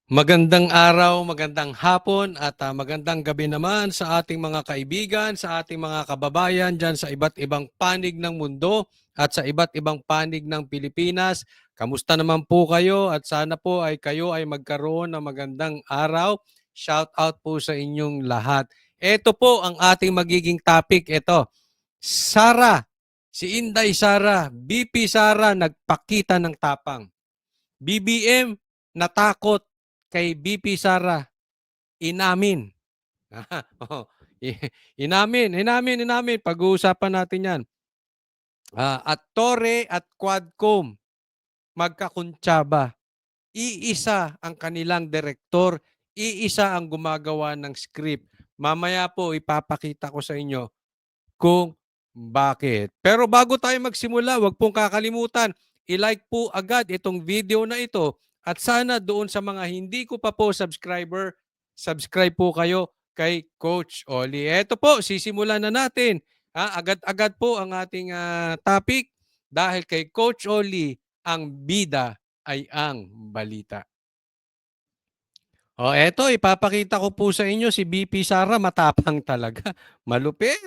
Magandang araw, magandang hapon at magandang gabi naman sa ating mga kaibigan, sa ating mga kababayan dyan sa iba't ibang panig ng mundo at sa iba't ibang panig ng Pilipinas. Kamusta naman po kayo at sana po ay kayo ay magkaroon ng magandang araw. Shout out po sa inyong lahat. Ito po ang ating magiging topic. Ito, Sara, si Inday Sara, BP Sara nagpakita ng tapang. BBM natakot kay BP Sara, inamin. Oo, inamin. Pag-uusapan natin yan. At Torre at Quadcom, magkakuntsaba. Iisa ang kanilang direktor, iisa ang gumagawa ng script. Mamaya po ipapakita ko sa inyo kung bakit. Pero bago tayo magsimula, wag pong kakalimutan, i-like po agad itong video na ito at sana doon sa mga hindi ko pa po subscriber, subscribe po kayo kay Coach Oli. Ito po, sisimulan na natin. Agad-agad po ang ating topic dahil kay Coach Oli, ang bida ay ang balita. Eto ipapakita ko po sa inyo si BP Sara matapang talaga. Malupit.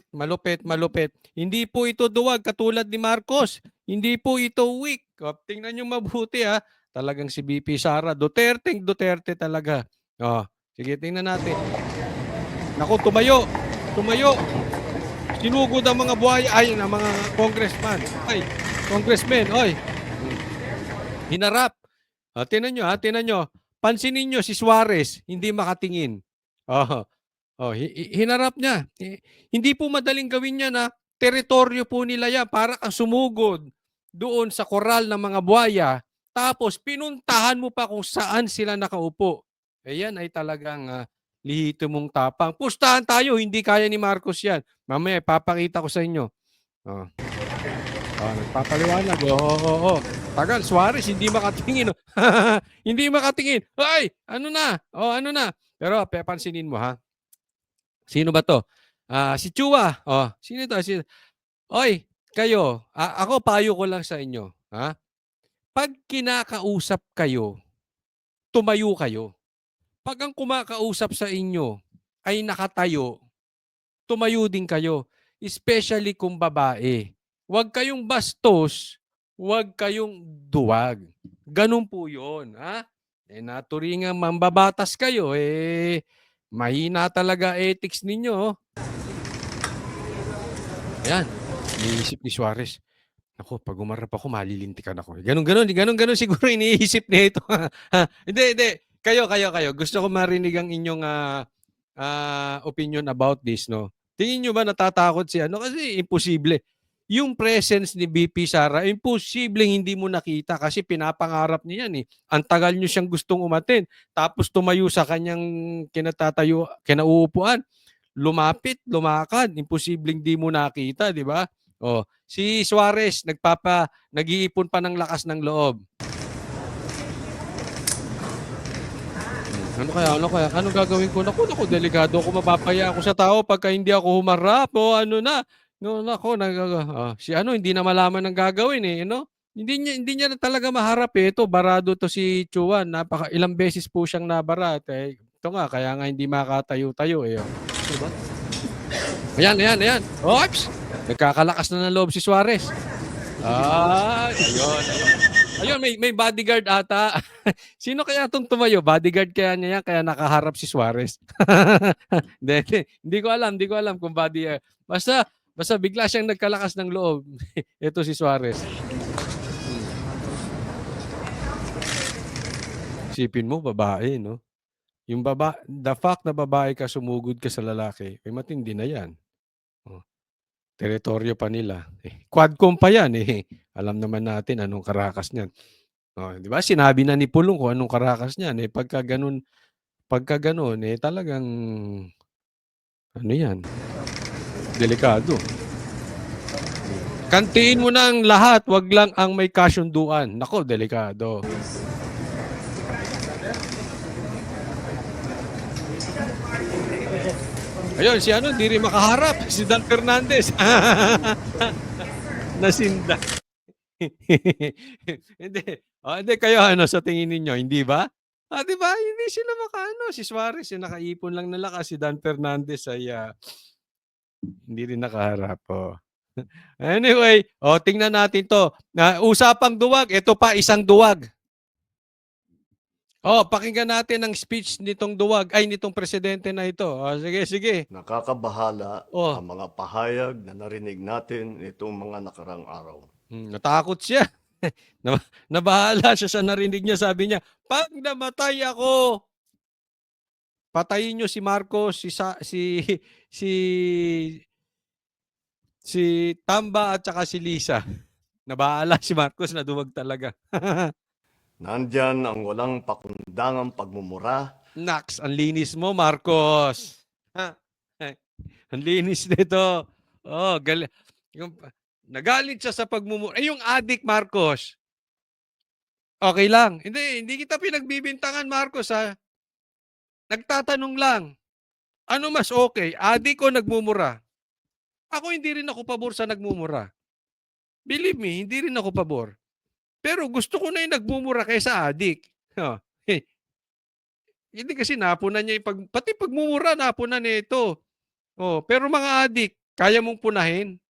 Hindi po ito duwag katulad ni Marcos. Hindi po ito weak. Tingnan niyo mabuti ha. Talagang si BP Sara, Duterte talaga. Sige tingnan natin. Naku, tumayo. Sinugod ang mga buhaya, ang mga congressmen, hinarap. Tingnan nyo. Pansinin nyo si Suarez, hindi makatingin. Hinarap niya. Hindi po madaling gawin yan teritoryo po nila yan. Para kang sumugod doon sa koral ng mga buhaya. Tapos pinuntahan mo pa kung saan sila nakaupo. Yan ay talagang lihito mong tapang. Pustahan tayo, hindi kaya ni Marcos yan. Mamaya papakita ko sa inyo. Nagpapaliwanag. Oo. Tagal, Suarez, hindi makatingin. Hindi makatingin. Ay, ano na? Pero pansinin mo ha. Sino ba to? Si Chua. Sino to? Oy, kayo, ako payo ko lang sa inyo. Ha? Pag kinakausap kayo, tumayo kayo. Pag ang kumakausap sa inyo ay nakatayo, tumayo din kayo. Especially kung babae. Huwag kayong bastos, huwag kayong duwag. Ganun po yun. Naturingang mambabatas kayo, mahina talaga ethics ninyo. Ayan, iniisip ni Suarez. Ako, pag umarap ako, malilintikan ako. Ganon siguro iniisip nito. Hindi. Kayo. Gusto ko marinig ang inyong opinion about this, no? Tingin nyo ba natatakot si ano? Kasi imposible. Yung presence ni BP Sara, imposible hindi mo nakita kasi pinapangarap niya yan eh. Ang tagal nyo siyang gustong umatin. Tapos tumayo sa kanyang kinauupuan. Lumapit, lumakad. Imposible hindi mo nakita, di ba? Si Suarez nag-iipon pa ng lakas ng loob. Ano kaya? Anong gagawin ko? Naku, delikado ako, mapapaya ako sa tao pagka hindi ako humarap o ano na. No, nako, si ano hindi na malaman ang gagawin no? Hindi niya na talaga maharap Ito, barado to si Chuan. Ilang beses po siyang nabarat. Ito nga, kaya nga hindi makatayo-tayo Diba? Ayan. Oops! Nagkakalakas na ng loob si Suarez. Ayun, may bodyguard ata. Sino kaya itong tumayo? Bodyguard kaya niya yan, kaya nakaharap si Suarez. Hindi ko alam kung bodyguard. Basta bigla siyang nagkalakas ng loob. Ito si Suarez. Isipin mo, babae, no? The fact na babae ka, sumugod ka sa lalaki, matindi na yan. Teritoryo pa nila. Quadcom pa yan Alam naman natin anong karakas niyan. Di ba? Sinabi na ni Pulong kung anong karakas niyan. Pagka ganun, talagang ano yan? Delikado. Kantiin mo na ang lahat, wag lang ang may kasunduan. Nako, delikado. Ayun, si ano, hindi rin makaharap. Si Dan Fernandez. Nasinda. Hindi. Hindi kayo sa tingin ninyo, hindi ba? Di ba? Hindi sila makaano. Si Suarez, nakaipon lang ng lakas. Si Dan Fernandez ay hindi rin nakaharap. Oh. Anyway, tingnan natin to. Usapang duwag. Ito pa, isang duwag. Pakinggan natin ang speech nitong presidente na ito. Sige, sige. Nakakabahala Oh, ang mga pahayag na narinig natin nitong mga nakarang araw. natakot siya. Nabahala siya sa narinig niya. Sabi niya, pag namatay ako, patayin niyo si Marcos, si si Tamba at saka si Lisa. Nabahala si Marcos na duwag talaga. Nandyan ang walang pakundangang pagmumura, Naks, ang linis mo, Marcos. Ang linis nito. Yung, nagalit siya sa pagmumura. Yung adik, Marcos. Okay lang. Hindi kita pinagbibintangan, Marcos, ha. Nagtatanong lang. Ano mas okay? Adik o nagmumura? Ako hindi rin ako pabor sa nagmumura. Believe me, hindi rin ako pabor. Pero gusto ko na yung nagmumura kaysa adik. Hindi kasi napunan niya pati pagmumura napunan niya ito. Pero mga adik, kaya mong punahin?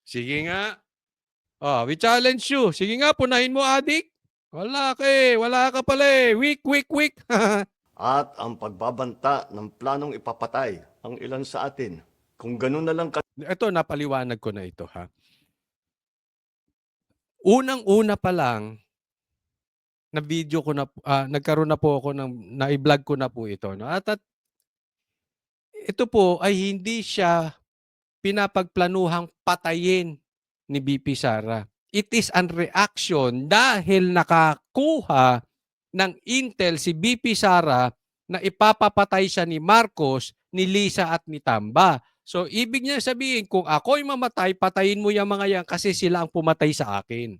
Sige nga. We challenge you. Sige nga, punahin mo, adik. Wala ka pala eh. Weak, weak, weak. at ang pagbabanta ng planong ipapatay ang ilan sa atin. Kung ganun na lang Ito, napaliwanag ko na ito, ha. Unang-una pa lang, na video ko na, nagkaroon na po ako na-i-vlog ko na po ito. No? At ito po ay hindi siya pinapagplanuhang patayin ni BP Sara. It is an reaction dahil nakakuha ng intel si BP Sara na ipapapatay siya ni Marcos, ni Lisa at ni Tamba. So, ibig niya sabihin, kung ako'y mamatay, patayin mo yung mga yan kasi sila ang pumatay sa akin.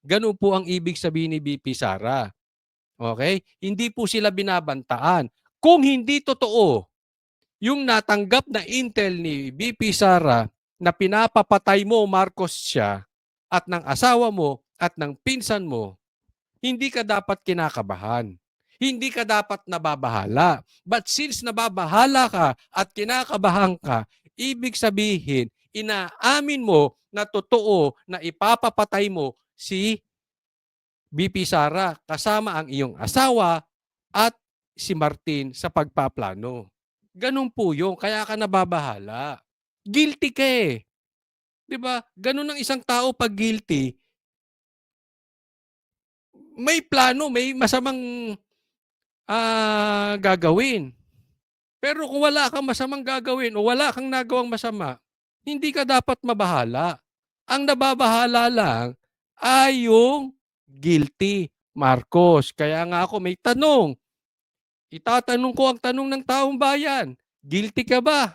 Ganun po ang ibig sabihin ni BP Sara. Okay? Hindi po sila binabantaan. Kung hindi totoo, yung natanggap na intel ni BP Sara na pinapapatay mo, Marcos, siya at ng asawa mo at ng pinsan mo, hindi ka dapat kinakabahan. Hindi ka dapat nababahala. But since nababahala ka at kinakabahan ka, ibig sabihin, inaamin mo na totoo na ipapapatay mo si BP Sara kasama ang iyong asawa at si Martin sa pagpaplano. Ganun po yun. Kaya ka nababahala. Guilty ka eh. 'Di ba? Ganun ang isang tao pag guilty. May plano, may masamang gagawin. Pero kung wala kang masamang gagawin o wala kang nagawang masama, hindi ka dapat mabahala. Ang nababahala lang ay yung guilty, Marcos. Kaya nga ako may tanong. Itatanong ko ang tanong ng taong bayan. Guilty ka ba?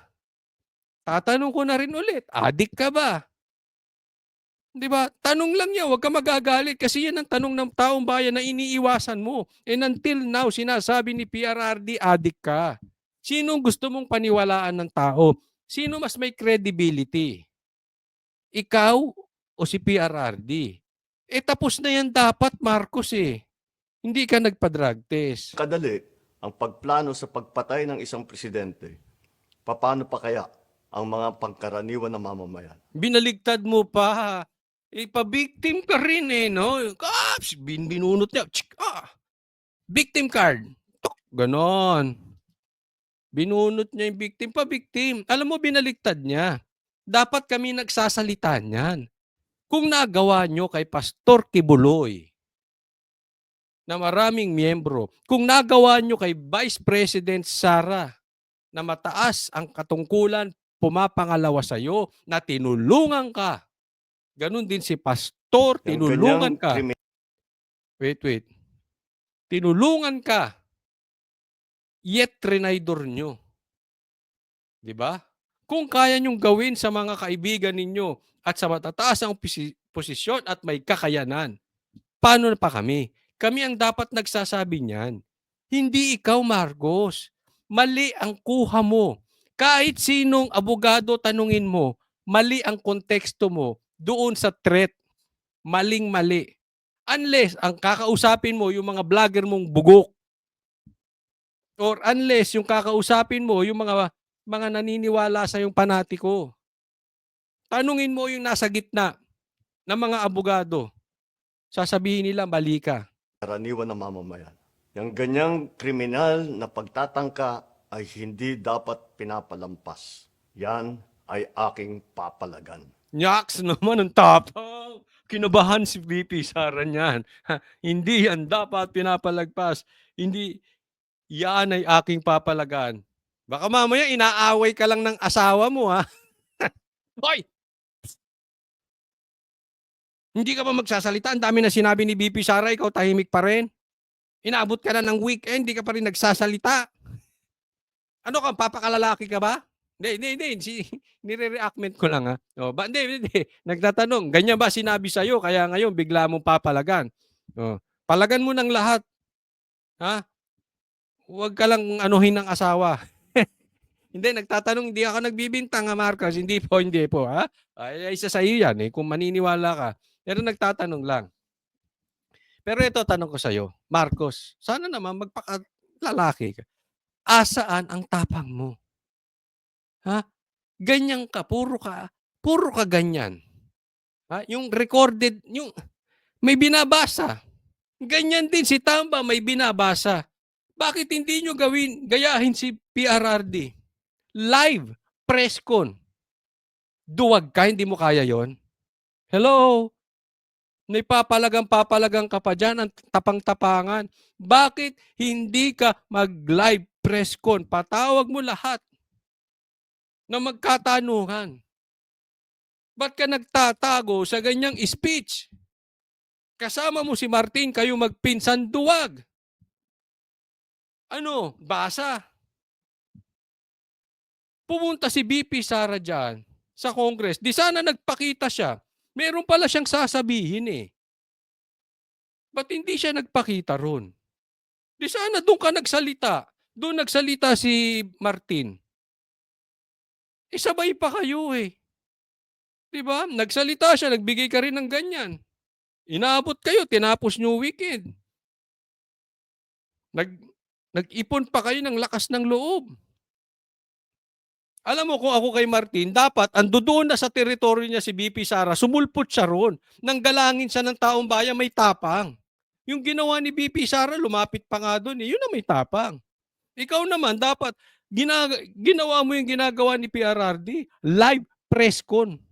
Tatanong ko na rin ulit, adik ka ba? 'Di ba? Tanong lang 'yan, huwag ka magagalit kasi 'yan ang tanong ng taong bayan na iniiwasan mo. And until now, sinasabi ni PRRD, adik ka. Sinong gusto mong paniwalaan ng tao? Sino mas may credibility? Ikaw o si PRRD? Tapos na 'yan dapat, Marcos eh. Hindi ka nagpa-drug test. kadali ang pagplano sa pagpatay ng isang presidente, paano pa kaya ang mga pangkaraniwan na mamamayan? Binaligtad mo pa. Pa-victim ka rin eh, no? Kaps, binunot niya. Victim card. Tok, ganon. Binunot niya yung victim, pa-victim. Alam mo, binaligtad niya. Dapat kami nagsasalita niyan. Kung nagawa nyo kay Pastor Kibuloy, na maraming miyembro, kung nagawa nyo kay Vice President Sara, na mataas ang katungkulan, pumapangalawa sa'yo, na tinulungan ka. Ganon din si Pastor, tinulungan ka. Wait. Tinulungan ka. Yet trinaydor nyo. 'Di ba? Kung kaya nyong gawin sa mga kaibigan ninyo at sa matataas ang posisyon at may kakayanan, paano na pa kami? Kami ang dapat nagsasabi niyan. Hindi ikaw, Marcos. Mali ang kuha mo. Kahit sinong abogado tanungin mo, mali ang konteksto mo doon sa threat. Maling-mali. Unless ang kakausapin mo yung mga vlogger mong bugok. Or unless yung kakausapin mo yung mga naniniwala sa yung panatiko. Tanungin mo yung nasa gitna ng mga abogado. Sasabihin nila mali ka. karaniwan na mamamayan. Yung ganyang kriminal na pagtatangka ay hindi dapat pinapalampas. Yan ay aking papalagan. Nyaks naman ang tapang. Kinabahan si VP Sara niyan. Hindi yan dapat pinapalagpas. Hindi, yan ay aking papalagan. Baka mamaya inaaway ka lang ng asawa mo, ha? Hoy! Hindi ka ba magsasalita? Ang dami na sinabi ni VP Sara, ikaw tahimik pa rin. Inaabot ka na ng weekend, hindi ka pa rin nagsasalita. Ano ka, papakalalaki ka ba? Hindi. Nire-reactment ko lang, ha? O, hindi. Nagtatanong, ganyan ba sinabi sa'yo? Kaya ngayon, bigla mong papalagan. O, palagan mo ng lahat. Ha? Huwag ka lang anuhin ng asawa. Hindi, nagtatanong, hindi ako nagbibintang, ha, Marcos? Hindi po, ha? Ay, isa sa iyo yan, eh, kung maniniwala ka. Pero nagtatanong lang. Pero ito, tanong ko sa'yo, Marcos, sana naman magpakalalaki ka. Asaan ang tapang mo? Ha? Ganyan ka, puro ka ganyan. Ha? Yung recorded, yung may binabasa. Ganyan din si Tamba, may binabasa. Bakit hindi nyo gayahin si PRRD? Live, press con. Duwag ka, hindi mo kaya yon. Hello? May papalagang ka pa dyan, ang tapang-tapangan. Bakit hindi ka mag-live press con? Patawag mo lahat na magkatanungan. Ba't ka nagtatago sa ganyang speech? Kasama mo si Martin, kayo magpinsan, duwag. Ano? Basa. Pumunta si BP Sara dyan sa Congress. Di sana nagpakita siya. Meron pala siyang sasabihin eh. Ba't hindi siya nagpakita ron? Di sana doon ka nagsalita. Doon nagsalita si Martin. Isabay pa kayo eh. Di ba? Nagsalita siya, nagbigay ka rin ng ganyan. Inaabot kayo, tinapos nyo weekend. Nag-ipon pa kayo ng lakas ng loob. Alam mo kung ako kay Martin, dapat ando doon na sa teritoryo niya si BP Sara, sumulpot siya ron. Nanggalangin siya ng taong bayan, may tapang. Yung ginawa ni BP Sara, lumapit pa nga doon eh. Yun na may tapang. Ikaw naman, dapat ginawa mo yung ginagawa ni PRRD. Live press con.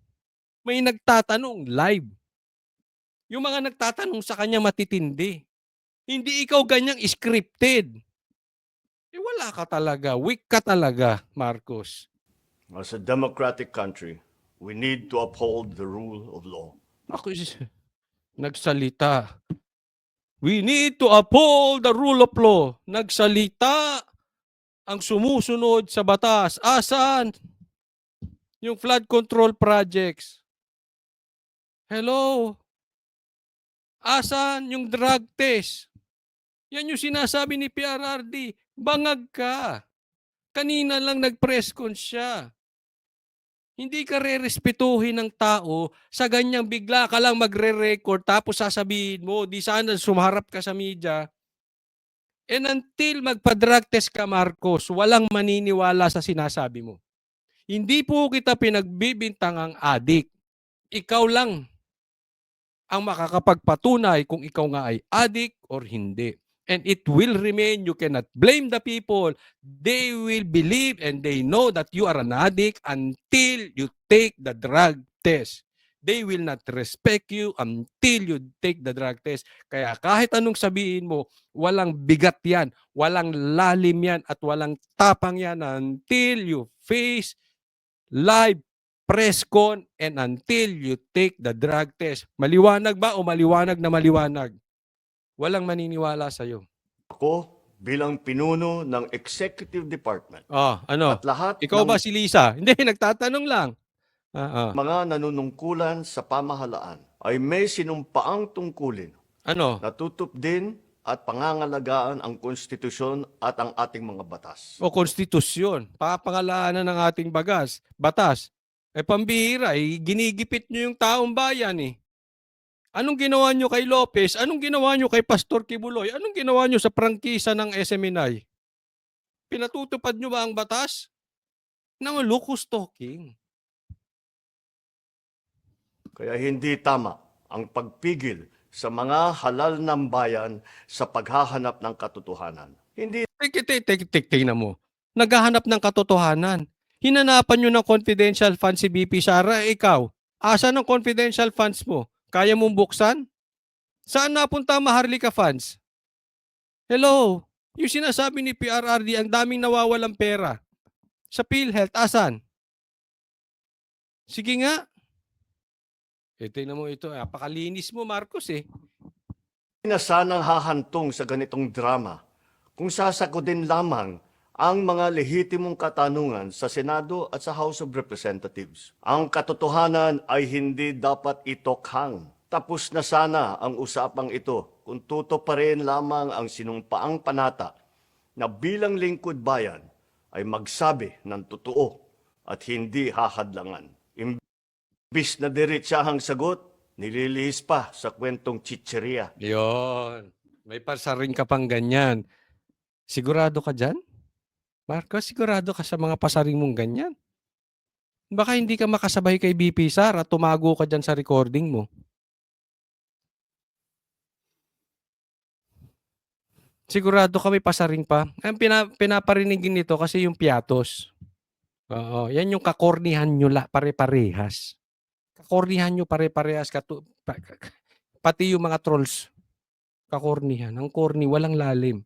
May nagtatanong, live. Yung mga nagtatanong sa kanya matitindi. Hindi ikaw ganyang scripted. Eh wala ka talaga. Weak ka talaga, Marcos. As a democratic country, we need to uphold the rule of law. Ako nagsalita. We need to uphold the rule of law. Nagsalita ang sumusunod sa batas. Asan? Yung flood control projects. Hello? Asan yung drug test? Yan yung sinasabi ni PRRD. Bangag ka. Kanina lang nag-press con siya. Hindi ka re-respetuhin ng tao sa ganyang bigla ka lang magre-record tapos sasabihin mo, di sana sumarap ka sa media. And until magpa-drug test ka, Marcos, walang maniniwala sa sinasabi mo. Hindi po kita pinagbibintang ang adik. Ikaw lang ang makakapagpatunay kung ikaw nga ay adik or hindi. And it will remain, you cannot blame the people. They will believe and they know that you are an addict until you take the drug test. They will not respect you until you take the drug test. Kaya kahit anong sabihin mo, walang bigat yan, walang lalim yan, at walang tapang yan until you face live press con and until you take the drug test. Maliwanag ba o maliwanag na maliwanag? Walang maniniwala sa'yo. Ako, bilang pinuno ng Executive Department, Ano? at lahat Ikaw ng ba si Lisa? Hindi, nagtatanong lang. mga nanunungkulan sa pamahalaan ay may sinumpaang tungkulin Ano? na tutup din at pangangalagaan ang konstitusyon at ang ating mga batas. O konstitusyon. Papangalanan ng ating batas. Eh pambihira, ginigipit nyo yung taong bayan eh. Anong ginawa nyo kay Lopez? Anong ginawa nyo kay Pastor Kibuloy? Anong ginawa nyo sa prangkisa ng SMNI? Pinatutupad nyo ba ang batas? Naman, locus talking. Kaya hindi tama ang pagpigil sa mga halal ng bayan sa paghahanap ng katotohanan. Hindi Tingnan mo. Naghahanap ng katotohanan. Hinanapan nyo ng confidential funds si BP Sara, ikaw. Asa ng confidential funds mo? Kaya mong buksan? Saan napunta ang Maharlika funds? Hello? Yung sinasabi ni PRRD, ang daming nawawalang pera. Sa PhilHealth, asan? Sige nga. Tingnan mo ito. Napakalinis mo, Marcos eh. na sanang hahantong sa ganitong drama kung sasagutin lamang ang mga lehitimong katanungan sa Senado at sa House of Representatives. Ang katotohanan ay hindi dapat itokhang. Tapos na sana ang usapang ito kung tutuparin lamang ang sinumpaang panata na bilang lingkod bayan ay magsabi ng totoo at hindi hahadlangan. Imbis na diretsahang sagot, nililihis pa sa kwentong chicheria. Yun. May pasaring ka pang ganyan. Sigurado ka dyan? Marcos, sigurado ka sa mga pasaring mong ganyan? Baka hindi ka makasabay kay BP Sara at tumago ka dyan sa recording mo. Sigurado ka may pasaring pa. Ang pinaparinigin nito kasi yung piatos. Oo, yan yung kakornihan nyo pare-parehas. Kakornihan nyo pare-parehas. Pati yung mga trolls. Kakornihan. Ang corny, walang lalim.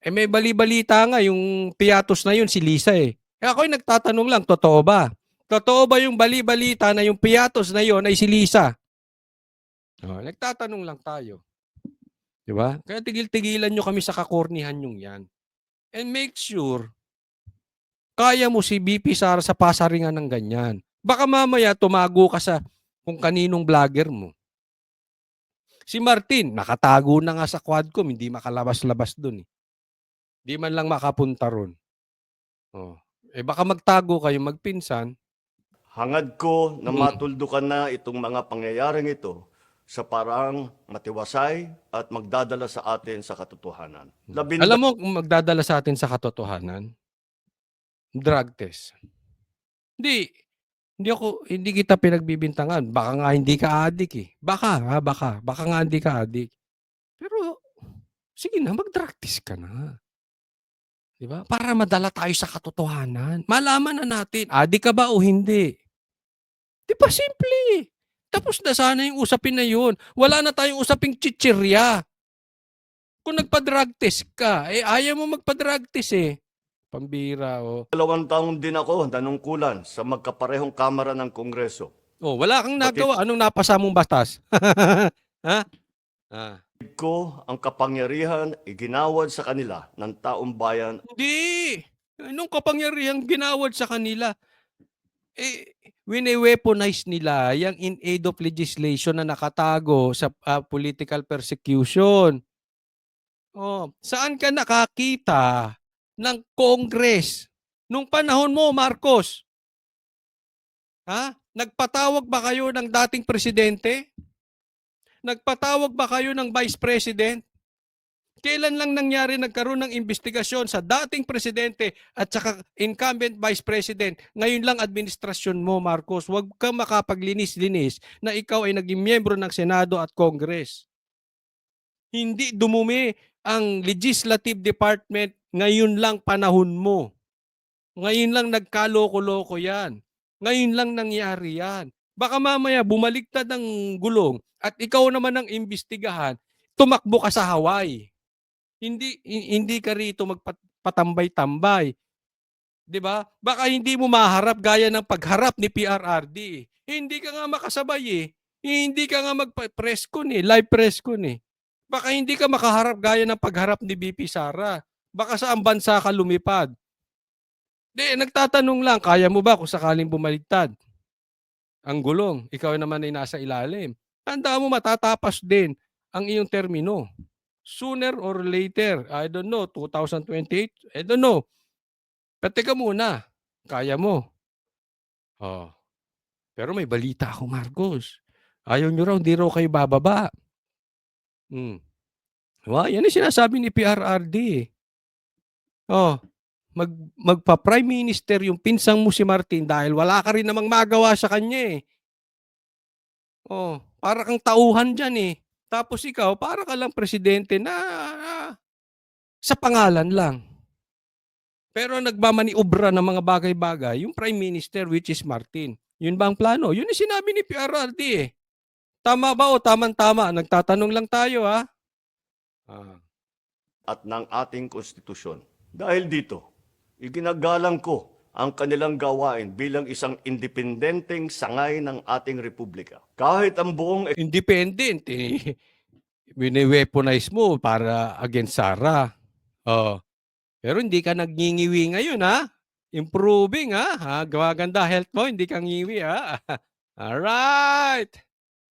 May bali-balita nga, yung piatos na yun, si Lisa eh. Ako'y nagtatanong lang, totoo ba? Totoo ba yung bali-balita na yung piatos na yun ay si Lisa? Nagtatanong lang tayo. Diba? Kaya tigil-tigilan nyo kami sa kakornihan yung yan. And make sure, kaya mo si BP Sara sa pasaringan ng ganyan. Baka mamaya tumago ka sa kung kaninong vlogger mo. Si Martin, nakatago na nga sa Quadcom, hindi makalabas-labas dun eh. Di man lang makapunta ron. Baka magtago kayo, magpinsan. Hangad ko na matuldukan na itong mga pangyayaring ito sa parang matiwasay at magdadala sa atin sa katotohanan. Alam mo kung magdadala sa atin sa katotohanan? Drug test. Hindi kita pinagbibintangan. Baka nga hindi ka adik eh. Baka nga hindi ka adik. Pero, sige na, mag-drug test ka na. Diba? Para madala tayo sa katotohanan. Malaman na natin, adik ka ba o hindi. Di ba simple? Tapos na sana yung usapin na yun. Wala na tayong usaping chichirya. Kung nagpa-drug test ka, ayaw mo magpa-drug test eh. Pambira o. 2 taon din ako nanungkulan sa magkaparehong kamara ng Kongreso. Wala kang nagawa. Anong napasa mong batas? Ha? Ko ang kapangyarihan iginawad sa kanila ng taong bayan. Hindi. Anong kapangyarihan ginawad sa kanila? Wine-weaponize nila yung in aid of legislation na nakatago sa political persecution. Saan ka nakakita ng Congress nung panahon mo, Marcos? Ha? Nagpatawag ba kayo ng dating presidente? Nagpatawag ba kayo ng vice president? Kailan lang nangyari nagkaroon ng investigasyon sa dating presidente at saka incumbent vice president? Ngayon lang administrasyon mo, Marcos. Huwag ka makapaglinis-linis na ikaw ay naging miyembro ng Senado at Congress. Hindi dumumi ang legislative department ngayon lang panahon mo. Ngayon lang nagkaloko-loko yan. Ngayon lang nangyari yan. Baka mamaya bumaliktad ang gulong at ikaw naman ang imbestigahan, tumakbo ka sa Hawaii. Hindi ka rito magpatambay-tambay. 'Di ba? Baka hindi mo maharap gaya ng pagharap ni PRRD. Hindi ka nga makasabay eh. Hindi ka nga mag-press con eh, live press con eh. Baka hindi ka makaharap gaya ng pagharap ni BP Sara. Baka saan bansa ka lumipad. Nagtatanong lang, kaya mo ba kung sakaling bumaligtad ang gulong? Ikaw naman ay nasa ilalim. Tandaan mo, matatapas din ang iyong termino. Sooner or later, I don't know, 2028, I don't know. Pero teka muna, kaya mo. Pero may balita ako, Marcos. Ayaw nyo raw, hindi raw kayo bababa. Yan ang sinasabi ni PRRD eh. Oh, magpa-prime minister yung pinsang mo si Martin dahil wala ka rin namang magawa sa kanya eh. Para kang tauhan dyan eh. Tapos ikaw, para ka lang presidente na sa pangalan lang. Pero nagmamaniobra ng mga bagay-bagay, yung prime minister which is Martin. Yun ba ang plano? Yun ang sinabi ni PRRD eh. Tama ba o tamang-tama? Nagtatanong lang tayo ha. At ng ating konstitusyon. Dahil dito, iginagalang ko ang kanilang gawain bilang isang independenteng sangay ng ating republika. Kahit ang buong Independent eh. Wini-weaponize mo para against Sara. Pero hindi ka nagngingiwi ngayon ha. Improving ha. Gawaganda health mo, hindi ka ngiwi ha. Alright.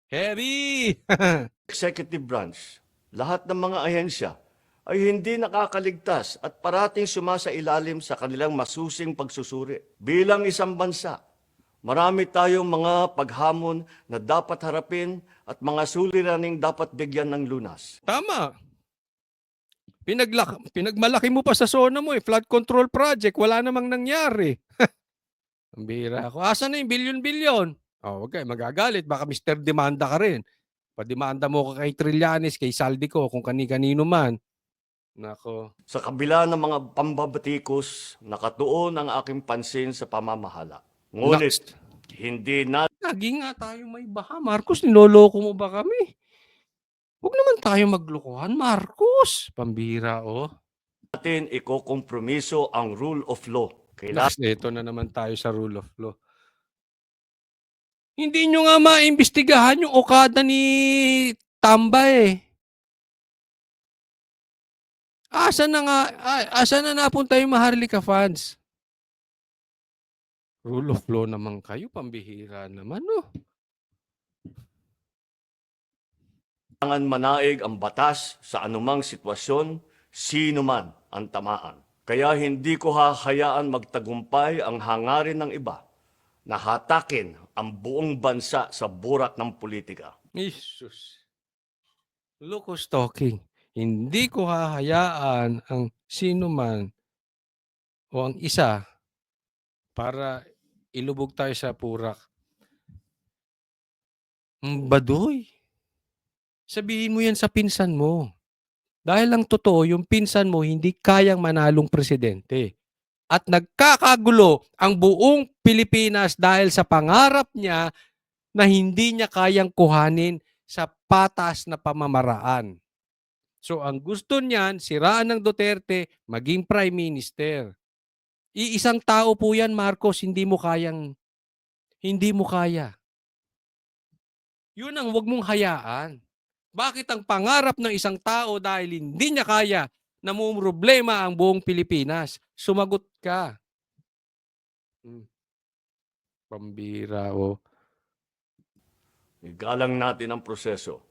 Heavy. executive branch, lahat ng mga ahensya ay hindi nakakaligtas at parating sumasailalim sa kanilang masusing pagsusuri. Bilang isang bansa, marami tayong mga paghamon na dapat harapin at mga suliraning dapat bigyan ng lunas. Tama. Pinagmalaki mo pa sa zona mo eh. Flood control project. Wala namang nangyari. Ang bira ako. Asa na yung bilyon-bilyon? Wag kayo magagalit. Baka Mr. Demanda ka rin. Pademanda mo ka kay Trillanes, kay Saldico, kung kani-kanino man. Nako. Sa kabila ng mga pambabatikos, nakatuon ang aking pansin sa pamamahala. Ngunit, hindi natin Lagi nga tayo may baha. Marcos, niloloko mo ba kami? Huwag naman tayo maglokohan, Marcos. Pambira, ikokompromiso ang rule of law. Kailangan Ito na naman tayo sa rule of law. Hindi nyo nga maimbestigahan yung Okada ni Tamba eh. Asa na napunta yung Maharlika fans? Rule of law naman kayo, pambihira naman, no? manaig ang batas sa anumang sitwasyon, sino man ang tamaan. Kaya hindi ko hahayaan magtagumpay ang hangarin ng iba na hatakin ang buong bansa sa burak ng politika. Jesus. Locos talking. Hindi ko hahayaan ang sino man o ang isa para ilubog tayo sa purak. Baduy. Sabihin mo yan sa pinsan mo. Dahil lang totoo, yung pinsan mo hindi kayang manalong presidente. At nagkakagulo ang buong Pilipinas dahil sa pangarap niya na hindi niya kayang kuhanin sa patas na pamamaraan. So ang gusto niyan, siraan ng Duterte, maging prime minister. Iisang tao po yan, Marcos, hindi mo kaya. Yun ang wag mong hayaan. Bakit ang pangarap ng isang tao dahil hindi niya kaya, namumroblema ang buong Pilipinas? Sumagot ka. Pambira Igalang natin ang proseso.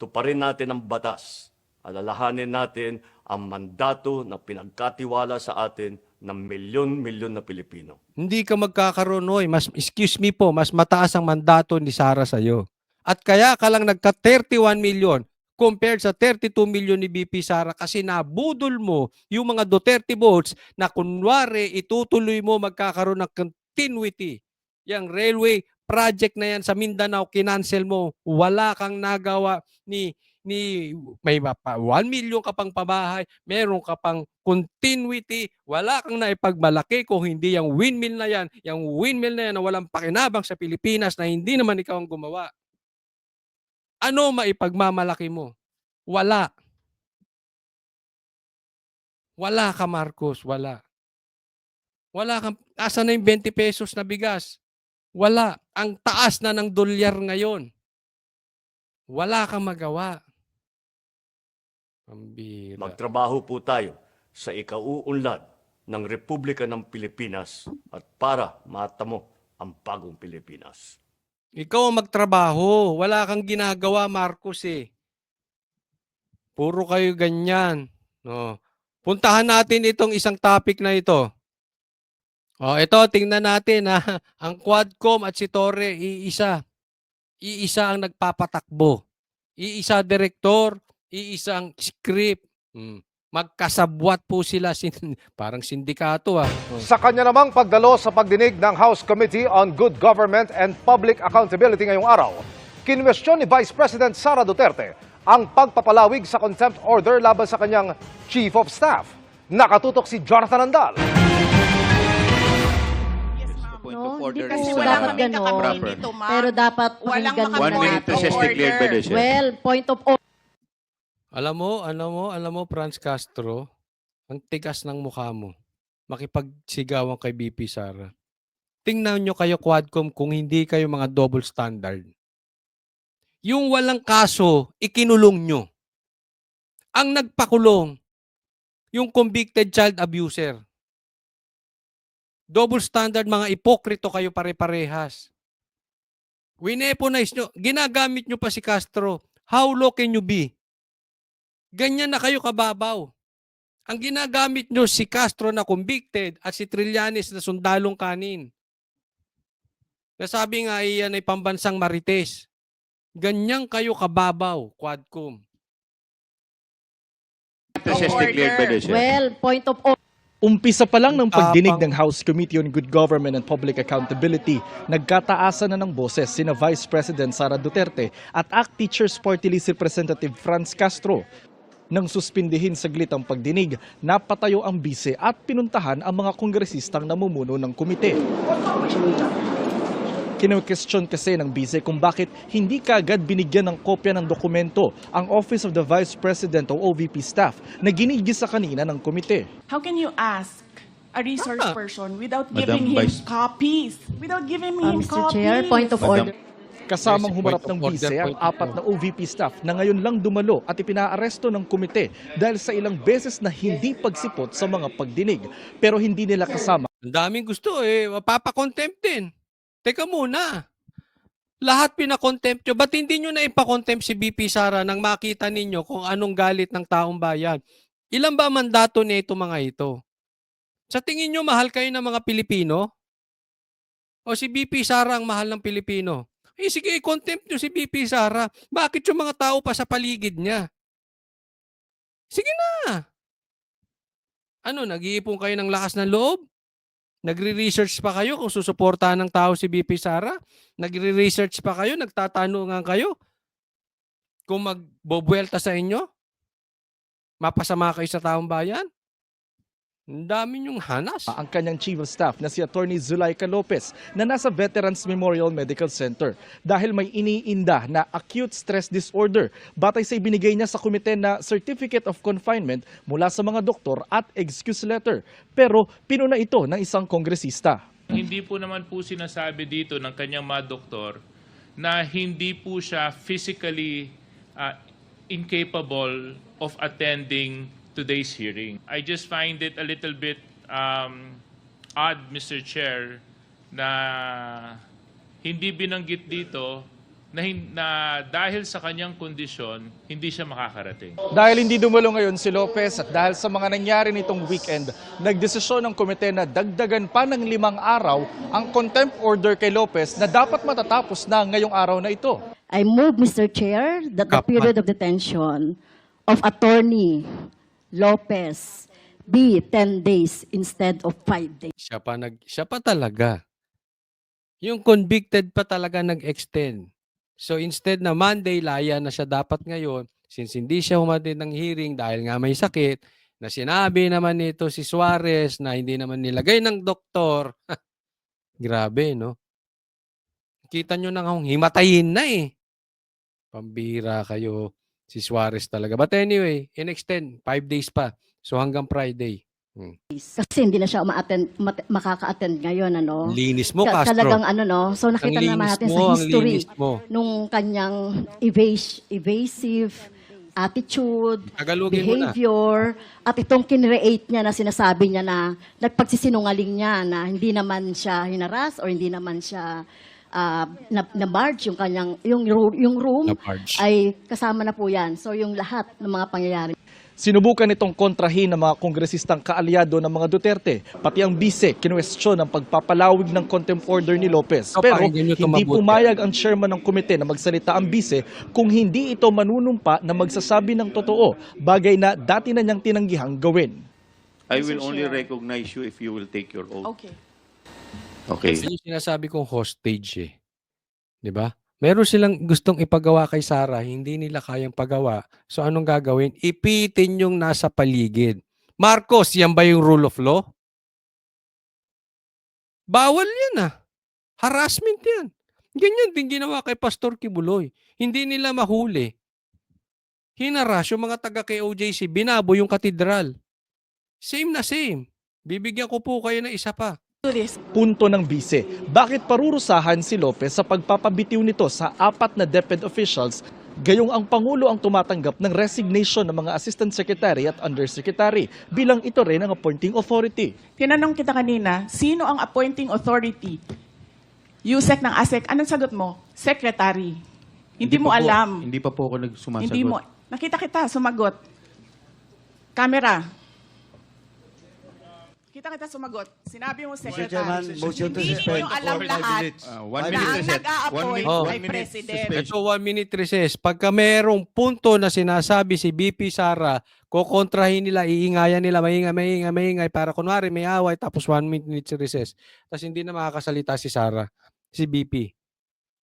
Tuparin natin ang batas. Alalahanin natin ang mandato na pinagkatiwala sa atin ng milyon-milyon na Pilipino. Hindi ka magkakaroon, excuse me po, mas mataas ang mandato ni Sara sa'yo. At kaya ka lang nagka-31 million compared sa 32 million ni BP Sara kasi nabudol mo yung mga Duterte votes na kunwari itutuloy mo magkakaroon ng continuity. Yang railway project na yan sa Mindanao, kinancel mo. Wala kang nagawa ni may 1 million ka pang pabahay, meron ka pang continuity, wala kang naipagmalaki kung hindi yung windmill na yan na walang pakinabang sa Pilipinas na hindi naman ikaw ang gumawa. Ano maipagmamalaki mo? Wala. Wala ka, Marcos, wala. Wala kang, asa na yung 20 pesos na bigas? Wala. Ang taas na ng dolyar ngayon. Wala kang magawa. Pambira. Magtrabaho po tayo sa ikauunlad ng Republika ng Pilipinas at para matamo ang bagong Pilipinas. Ikaw ang magtrabaho. Wala kang ginagawa, Marcos eh. Puro kayo ganyan. Puntahan natin itong isang topic na ito. Ito, tingnan natin ha. Ang Quadcom at si Torre, iisa. Iisa ang nagpapatakbo. Iisa direktor, iisang script. Magkasabwat po sila. Parang sindikato ah. Sa kanya namang pagdalo sa pagdinig ng House Committee on Good Government and Public Accountability ngayong araw, kinwestiyon ni Vice President Sara Duterte ang pagpapalawig sa contempt order laban sa kanyang Chief of Staff. Nakatutok si Jonathan Andal. No, hindi order kasi is, wala dapat kaming ganon. kakapain dito, ma'am. Pero dapat Walang pakinggan mga muna 1 minute natin. recess declared by the chair. Well, point of order. Alam mo, Franz Castro, ang tigas ng mukha mo. Makipagsigawan kay BP Sara. Tingnan nyo kayo, Quadcom, kung hindi kayo mga double standard. Yung walang kaso, ikinulong nyo. Ang nagpakulong, yung convicted child abuser. Double standard, mga ipokrito kayo pare-parehas. Wineponize nyo. Ginagamit nyo pa si Castro. How low can you be? Ganyan na kayo kababaw. Ang ginagamit nyo si Castro na convicted at si Trillanes na sundalong kanin. Nasabi nga iyan ay pambansang marites. Ganyan kayo kababaw, Quadcom. Recess declared by the chair. Well, point of order. Umpisa pa lang ng pagdinig Tapang. ng House Committee on Good Government and Public Accountability, nagkataasan na ng boses sina Vice President Sara Duterte at ACT Teachers Party List Representative Franz Castro. Nang suspindihin saglit ang pagdinig, napatayo ang bise at pinuntahan ang mga kongresistang namumuno ng komite. Kino-question kasi ng bise kung bakit hindi kaagad binigyan ng kopya ng dokumento ang Office of the Vice President o OVP staff na ginigisa kanina ng komite. How can you ask a resource person without Madam giving him Vice- copies? Without giving him Mr. copies? Chair, point of order. Kasamang Yes, humarap point ng of order, bise ang point of apat na OVP staff na ngayon lang dumalo at ipinaaresto ng komite dahil sa ilang beses na hindi pagsipot sa mga pagdinig. Pero hindi nila kasama Ang daming gusto eh. Mapapakontempt din. Teka muna. Lahat pinakontempt nyo. Ba't hindi nyo na ipakontempt si BP Sara nang makita ninyo kung anong galit ng taong bayan? Ilan ba mandato nito mga ito? Sa tingin nyo, mahal kayo ng mga Pilipino? O si BP Sara ang mahal ng Pilipino? Eh sige, i-contempt nyo si BP Sara. Bakit yung mga tao pa sa paligid niya? Sige na. Ano, nag-iipon kayo ng lakas ng loob? Nagre-research pa kayo kung susuportahan ng tao si BP Sara? Nagre-research pa kayo? Nagtatanungan kayo? Kung magbobuelta sa inyo? Mapasama kayo sa taong bayan? Ang dami niyong hanas. ang kanyang Chief of Staff na si Attorney Zulaika Lopez na nasa Veterans Memorial Medical Center dahil may iniinda na acute stress disorder batay sa ibinigay niya sa komite na Certificate of Confinement mula sa mga doktor at excuse letter. Pero pinuna ito ng isang kongresista. Hindi po naman po sinasabi dito ng kanyang mga doktor na hindi po siya physically incapable of attending today's hearing. I just find it a little bit odd, Mr. Chair, na hindi binanggit dito na dahil sa kanyang kondisyon, hindi siya makakarating. Dahil hindi dumalo ngayon si Lopez at dahil sa mga nangyari nitong weekend, nagdesisyon ng komite na dagdagan pa ng 5 araw ang contempt order kay Lopez na dapat matatapos na ngayong araw na ito. I move, Mr. Chair, that the Kapma. period of detention of Attorney Lopez be 10 days instead of 5 days. Siya pa talaga. Yung convicted pa talaga nag-extend. So instead na Monday, laya na siya dapat ngayon, since hindi siya humatid ng hearing dahil nga may sakit, na sinabi naman nito si Suarez na hindi naman nilagay ng doktor. Grabe, no? Kita nyo na kung himatayin na eh. Pambira kayo. Si Suarez talaga. But anyway, in-extend, 5 days pa. So hanggang Friday. Kasi hindi na siya makaka-attend ngayon, ano? Linis mo, Castro. Talagang ano, no? So nakita Ang naman linis natin mo, sa ang history linis mo. nung kanyang evasive attitude, Tagalogin mo na. behavior, at itong kinreate niya na sinasabi niya na nagpagsisinungaling niya na hindi naman siya hinaras or hindi naman siya na-barge yung kanyang yung room Na-barge. ay kasama na po yan. So yung lahat ng mga pangyayari. Sinubukan itong kontrahin ng mga kongresistang kaalyado ng mga Duterte. Pati ang bise, kinwestiyon ang pagpapalawig ng contempt order ni Lopez. So, Pero pakinggan nyo ito hindi mabuti. pumayag ang chairman ng komite na magsalita ang bise kung hindi ito manunumpa na magsasabi ng totoo, bagay na dati na niyang tinanggihang gawin. I will Mr. only Chair. recognize you if you will take your oath. Okay. Okay. Yun yung sinasabi kong hostage eh. 'Di ba? Meron silang gustong ipagawa kay Sara, hindi nila kayang pagawa. So anong gagawin? Ipitin yung nasa paligid. Marcos, yan ba yung rule of law? Bawal yan ah. Harassment yan. Ganyan din ginawa kay Pastor Kibuloy. Hindi nila mahuli. Hinaras yung mga taga kay OJC, binabo yung katedral. Same na same. Bibigyan ko po kayo ng isa pa. Do this. Punto ng bise, bakit parurusahan si Lopez sa pagpapabitiw nito sa 4 na DepEd officials, gayong ang Pangulo ang tumatanggap ng resignation ng mga Assistant Secretary at Undersecretary bilang ito rin ang appointing authority. Tinanong kita kanina, sino ang appointing authority? USEC ng ASEC. Anong sagot mo? Secretary. Hindi mo alam. Hindi pa po ako nagsumasagot. Hindi mo. Nakita kita, sumagot. Camera. Kita kita sumagot. Sinabi mo, Secretary. Hindi niyo alam lahat One na minute ang reset. nag-a-appoint Oh. ay President. Ito 1 minute recess. Pagka merong punto na sinasabi si BP Sara, kukontrahin nila, iingayan nila, maingay para kunwari may away tapos 1 minute recess. Tapos hindi na makakasalita si Sara, si BP.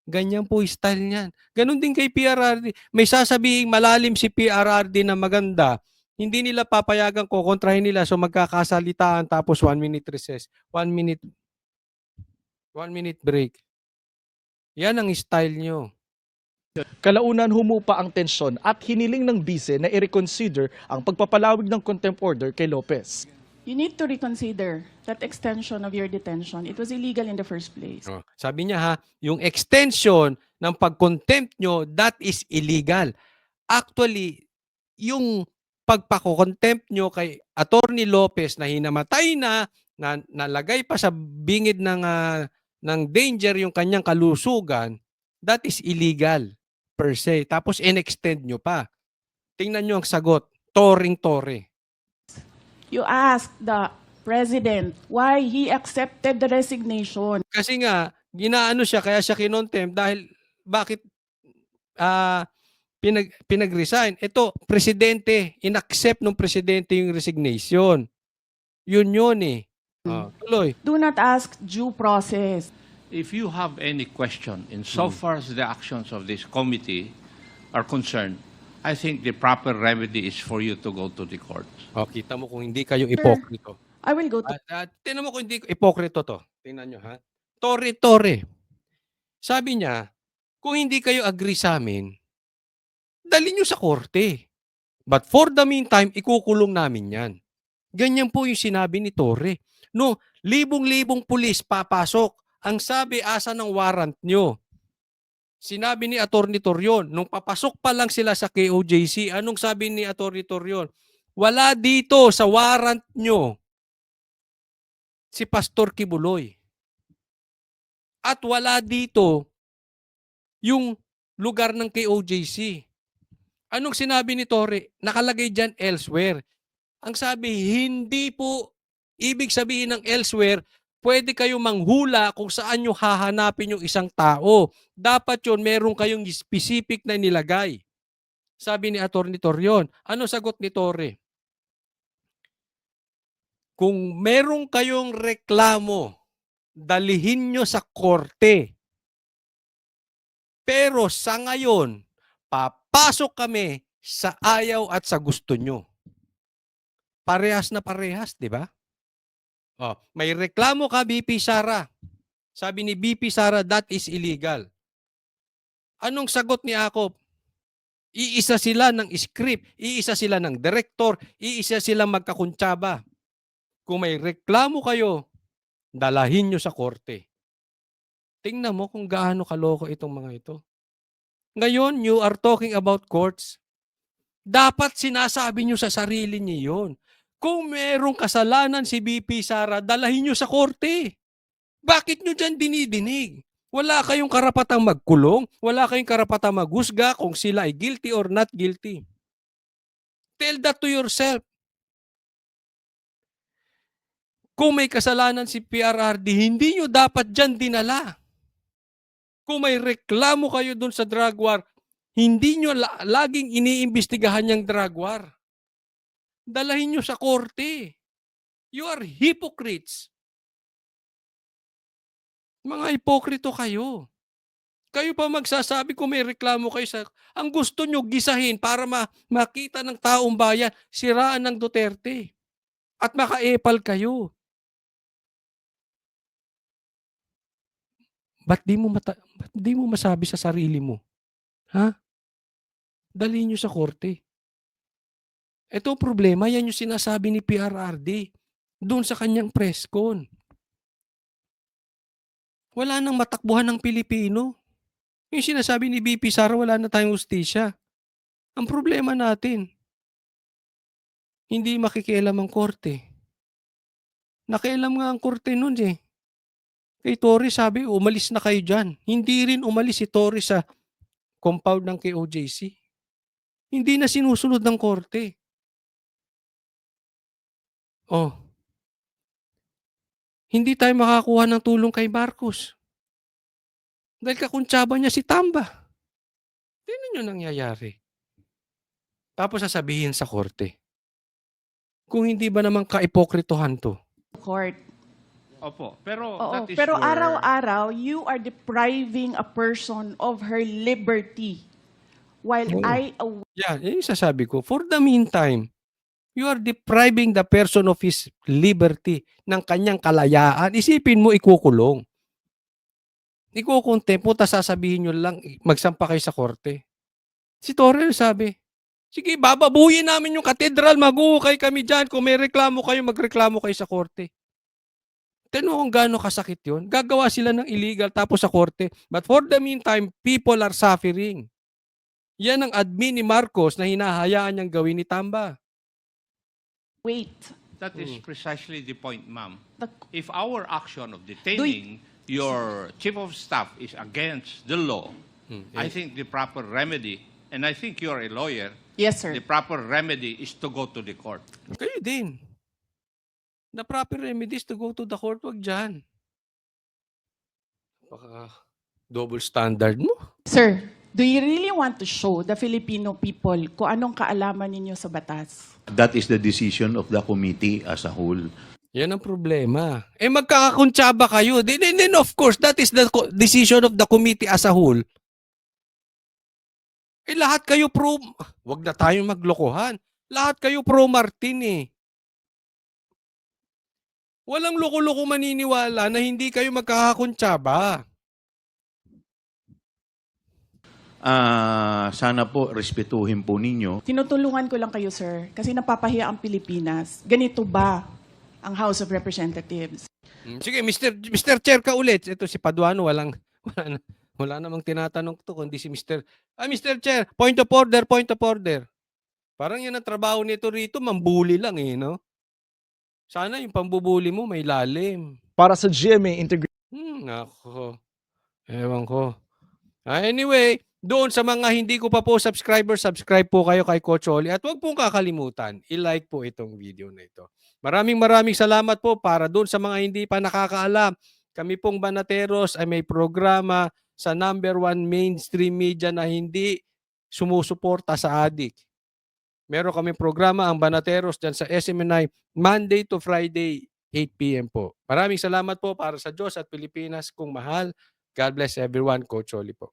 Ganyan po yung style niyan. Ganon din kay PRRD. May sasabihin malalim si PRRD na maganda. Hindi nila papayagan ko, kontrahin nila so magkakasalitaan tapos 1 minute recess. 1 minute break. Yan ang style nyo. Kalaunan humupa ang tensyon at hiniling ng bise na i-reconsider ang pagpapalawig ng contempt order kay Lopez. You need to reconsider that extension of your detention. It was illegal in the first place. Oh, sabi niya ha, yung extension ng pag-contempt nyo, that is illegal. Actually, yung pagpakokontempt nyo kay Attorney Lopez na hinamatay na nalagay pa sa bingid ng danger yung kanyang kalusugan, that is illegal per se. Tapos in-extend nyo pa. Tingnan nyo ang sagot, toring-tore. You asked the President why he accepted the resignation. Kasi nga, ginaano siya, kaya siya kinontempt dahil bakit pinag-resign. Ito, presidente, inaccept ng presidente yung resignation. Yun eh. Tuloy. Do not ask due process. If you have any question in so far as the actions of this committee are concerned, I think the proper remedy is for you to go to the court. Kita mo kung hindi kayo ipokrito. I will go to... Tingnan mo kung hindi ipokrito to. Tingnan nyo ha. Tore. Sabi niya, kung hindi kayo agree sa amin, dali nyo sa korte. But for the meantime, ikukulong namin yan. Ganyan po yung sinabi ni Torre. No, libong-libong pulis papasok. Ang sabi, asa ng warrant nyo? Sinabi ni Atty. Torion, nung papasok pa lang sila sa KOJC, anong sabi ni Atty. Torion? Wala dito sa warrant nyo si Pastor Kibuloy. At wala dito yung lugar ng KOJC. Anong sinabi ni Torre? Nakalagay dyan elsewhere. Ang sabi, hindi po ibig sabihin ng elsewhere, pwede kayo manghula kung saan nyo hahanapin yung isang tao. Dapat yun, meron kayong specific na nilagay. Sabi ni Atty. Torion. Ano sagot ni Torre? Kung meron kayong reklamo, dalihin nyo sa korte. Pero sa ngayon, papasok kami sa ayaw at sa gusto nyo. Parehas na parehas, di ba? May reklamo ka, BP Sara. Sabi ni BP Sara, that is illegal. Anong sagot ni Akop? Iisa sila ng script, iisa sila ng director, iisa sila magkakuntsaba. Kung may reklamo kayo, dalahin nyo sa korte. Tingnan mo kung gaano kaloko itong mga ito. Ngayon, you are talking about courts. Dapat sinasabi nyo sa sarili niyo yun. Kung merong kasalanan si BP Sara, dalahin nyo sa korte. Bakit nyo dyan dinidinig? Wala kayong karapatang magkulong, wala kayong karapatang maghusga kung sila ay guilty or not guilty. Tell that to yourself. Kung may kasalanan si PRRD, hindi nyo dapat dyan dinala. Kung may reklamo kayo dun sa drug war, hindi nyo laging iniimbestigahan yung drug war. Dalahin nyo sa korte. You are hypocrites. Mga hipokrito kayo. Kayo pa magsasabi kung may reklamo kayo sa... Ang gusto nyo gisahin para makita ng taong bayan, siraan ng Duterte. At makaepal kayo. Ba't di mo masabi sa sarili mo? Ha? Dali nyo sa korte. Ito ang problema, yan yung sinasabi ni PRRD doon sa kanyang press con. Wala nang matakbuhan ng Pilipino. Yung sinasabi ni BP Sara, wala na tayong ustisya. Ang problema natin, hindi makikialam ang korte. Nakialam nga ang korte nun eh. Kay Torres sabi, umalis na kayo dyan. Hindi rin umalis si Torres sa compound ng KOJC. Hindi na sinusunod ng korte. Oh. Hindi tayo makakuha ng tulong kay Marcos. Dahil kakuntsaba niya si Tamba. Tingnan nyo nangyayari. Tapos sasabihin sa korte. Kung hindi ba naman kaipokritohan to? Court. Opo, pero Oo, that is pero your... araw-araw, you are depriving a person of her liberty. While Oo. Yeah, yun yung sasabi ko. For the meantime, you are depriving the person of his liberty, ng kanyang kalayaan. Isipin mo, ikukulong. Ikukontempo, tapos sasabihin nyo lang, magsampa kayo sa korte. Si Torres sabi, sige, bababuyin namin yung katedral, mag-uukay kami dyan. Kung may reklamo kayo, magreklamo kayo sa korte. Tanong kung gaano kasakit yun. Gagawa sila ng illegal tapos sa korte. But for the meantime, people are suffering. Yan ang admin ni Marcos na hinahayaan niyang gawin ni Tamba. wait. That is precisely the point, ma'am. The- If our action of detaining your chief of staff is against the law, I think the proper remedy, and I think you're a lawyer, Yes, sir. the proper remedy is to go to the court. Kayo din. The proper remedies to go to the court, wag dyan. Baka double standard mo. Sir, do you really want to show the Filipino people kung anong kaalaman ninyo sa batas? That is the decision of the committee as a whole. Yan ang problema. Eh magkakakuntsaba kayo. Then of course, that is the decision of the committee as a whole. Eh lahat kayo pro... Wag na tayong maglokohan. Lahat kayo pro Martin eh. Walang loko-loko maniniwala na hindi kayo magkakakuntsaba. Sana po respetuhin po ninyo. Tinutulungan ko lang kayo, sir, kasi napapahiya ang Pilipinas. Ganito ba ang House of Representatives? Sige, Mr. Chair ka ulit. Ito si Paduano, wala namang tinatanong to kundi si Mr. Mr. Chair, point of order, point of order. Parang yan ang trabaho nito rito, mambuli lang eh, no? Sana yung pambubuli mo may lalim. Para sa GMA Integrated Nako. Ewan ko. Anyway, doon sa mga hindi ko pa po subscribe po kayo kay Coach Oli. At huwag pong kakalimutan, i-like po itong video na ito. Maraming salamat po para doon sa mga hindi pa nakakaalam. Kami pong Banateros ay may programa sa #1 mainstream media na hindi sumusuporta sa adik. Meron kami programa ang Banateros dyan sa SMNI Monday to Friday, 8 p.m. po. Maraming salamat po para sa Diyos at Pilipinas kung mahal. God bless everyone. Coach Oli po.